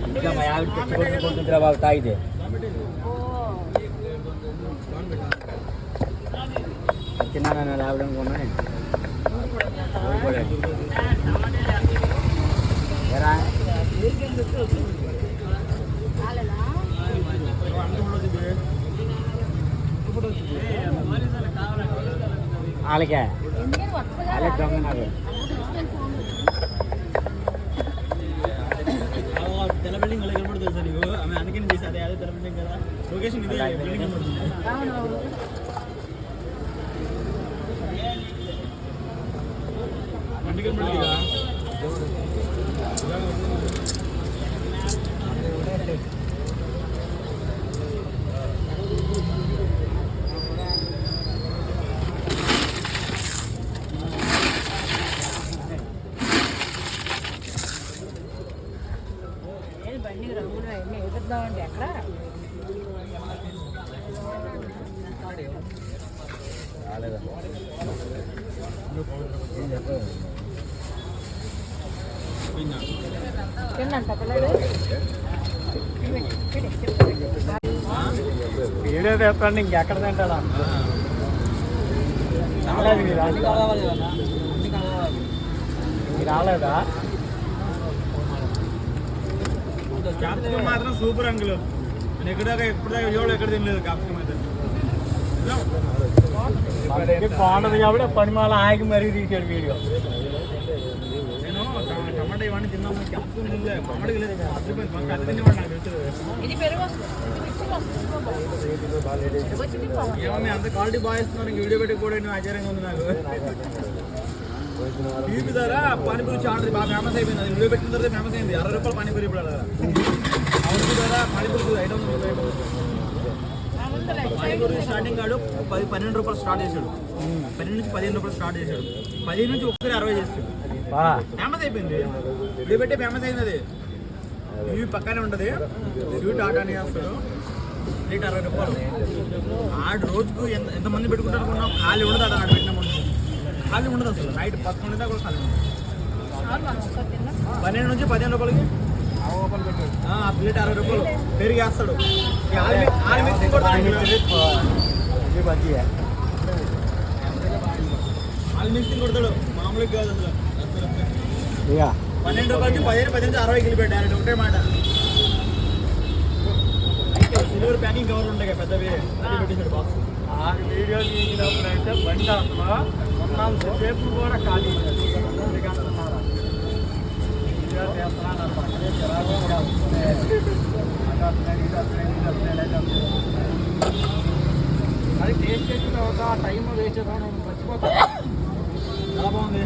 ఇంకా మా ఆవిడ తెచ్చుకుంటుందిరా బాబు తాగితే తిన్నాను ఆవిడ అనుకున్నా వాళ్ళకే వాళ్ళే దొంగ నాకు తెల్ల బిల్డింగ్ అలా కనబడుతుంది సార్ నీకు ఆమె అందుకని చేసి అదే తెల్ల బిల్డింగ్ కదా లొకేషన్ ఇదే బిల్డింగ్ కనబడుతుంది అందుకే బండి రంగులు అవన్నీ ఎదురుదామండి ఎక్కడ తిన్నంట పిల్లలు వీడియో చెప్పండి ఇంకెక్కడ తింటాడా రాలేదా క్యాప్సికమ్ మాత్రం సూపర్ అంకుల్ నేను ఎప్పుడు దాకా ఎక్కడ తినలేదు క్యాప్సికమ్ అయితే బాగుండదు కాబట్టి పనిమాల ఆగి మరీ తీసాడు వీడియో నేను టమాటా ఇవన్నీ తిన్నాము క్యాప్సికమ్ తినలేదు టమాటా లేదు మాకు అది తినేవాడు నాకు తెలుసు ఏమన్నా అంత క్వాలిటీ బాగా ఇస్తున్నారు వీడియో పెట్టి కూడా ఆశ్చర్యంగా ఉంది నాకు టీవీ ద్వారా పానీపూరి చాట్ బాగా ఫేమస్ అయిపోయింది అది వీడియో పెట్టిన తర్వాత ఫేమస్ అయింది 60 రూపాయలు పానీపూరి ఇప్పుడు అవును ద్వారా పానీపూరి 500 పానీపూరి స్టార్టింగ్ కాడు 12 రూపాయలు స్టార్ట్ చేశాడు 12 నుంచి 15 రూపాయలు స్టార్ట్ చేశాడు 15 నుంచి ఒకసారి 60 చేస్తాడు ఫేమస్ అయిపోయింది వీడియో పెట్టి ఫేమస్ అయింది అది టీవీ పక్కనే ఉంటుంది స్వీట్ ఆట అని చేస్తాడు ప్లేట్ 60 రూపాయలు ఆడు రోజుకు ఎంతమంది పెట్టుకుంటారు అనుకున్నాం ఖాళీ ఉండదు ఆడ పెట్టిన ముందు ఖాళీ ఉండదు అసలు నైట్ 11 దాకా కూడా ఖాళీ ఉండదు 12 నుంచి 15 రూపాయలకి ఆ ప్లేట్ 60 రూపాయలు పెరిగి వేస్తాడు మిక్సింగ్ కొడతాడు మామూలుగా కాదు అసలు 12 రూపాయలకి 15 60 కిలో పెట్టారు ఒకటే మాట సిల్వర్ ప్యాకింగ్ కవర్లు ఉంటాయి కదా పెద్దవి పెట్టేశాడు బాక్స్ ఆ వీడియో తీసినప్పుడు అయితే బండి అసలు కొన్నాళ్ళు సేపు కూడా ఖాళీ అది టేస్ట్ చేసిన తర్వాత టైం వేస్ట్ చేద్దాం మర్చిపోతాను చాలా బాగుంది